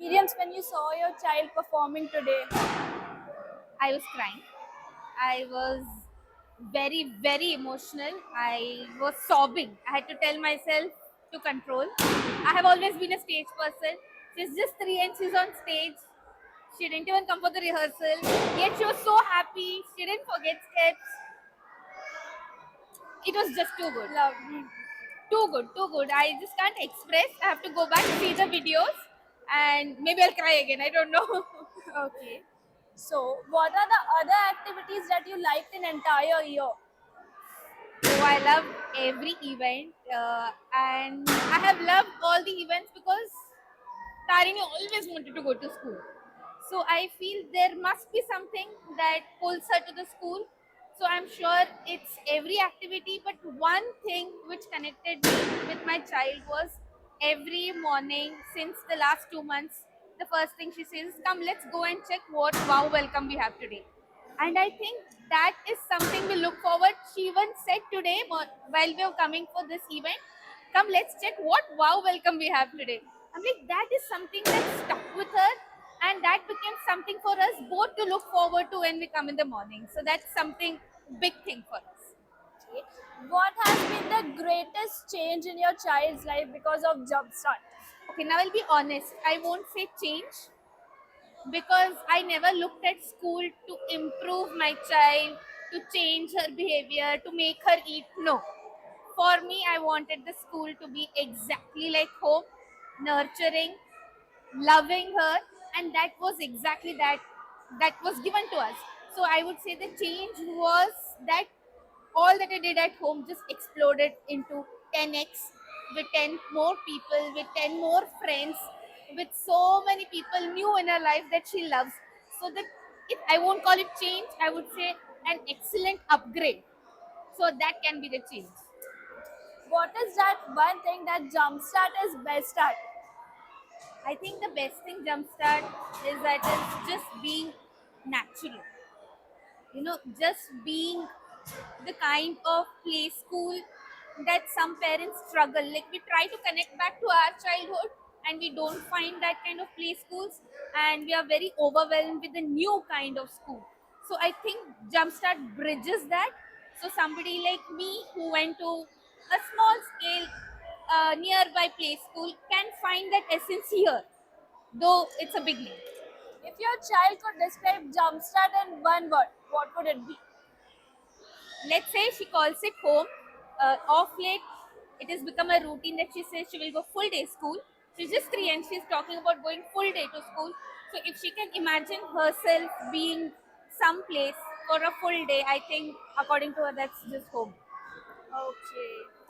Experience when you saw your child performing today? I was crying. I was very, very emotional. I was sobbing. I had to tell myself to control. I have always been a stage person. She's just 3 and she's on stage. She didn't even come for the rehearsal. Yet she was so happy. She didn't forget steps. It was just too good. Love. Too good, too good. I just can't express. I have to go back, see the videos, and maybe I'll cry again. I don't know. Okay. So, what are the other activities that you liked in entire year? So I love every event, and I have loved all the events because Tarini always wanted to go to school. So I feel there must be something that pulls her to the school. So I'm sure it's every activity, but one thing which connected me with my child was every morning since the last 2 months. The first thing she says is, "Come, let's go and check what wow welcome we have today." And I think that is something we look forward. She even said today while we were coming for this event, "Come, let's check what wow welcome we have today." I'm like, that is something that stuck with her, and that became something for us both to look forward to when we come in the morning. So that's something big thing for us. Okay. What has been the greatest change in your child's life because of Jumpstart? Okay, now I'll be honest. I won't say change because I never looked at school to improve my child, to change her behavior, to make her eat. No. For me, I wanted the school to be exactly like home, nurturing, loving her, and that was exactly that was given to us. So I would say the change was that all that I did at home just exploded into 10x with 10 more people, with 10 more friends, with so many people new in her life that she loves. So that if I won't call it change, I would say an excellent upgrade. So that can be the change. What is that one thing that Jumpstart is best at? I think the best thing Jumpstart is that it's just being natural. Just being the kind of play school that some parents struggle. Like we try to connect back to our childhood and we don't find that kind of play schools, and we are very overwhelmed with the new kind of school. So I think Jumpstart bridges that. So somebody like me who went to a small scale nearby play school can find that essence here, though it's a big name. If your child could describe Jumpstart in one word, what would it be? Let's say she calls it home. Off late, it has become a routine that she says she will go full day school. She's just 3 and she's talking about going full day to school. So if she can imagine herself being someplace for a full day, I think according to her that's just home. Okay.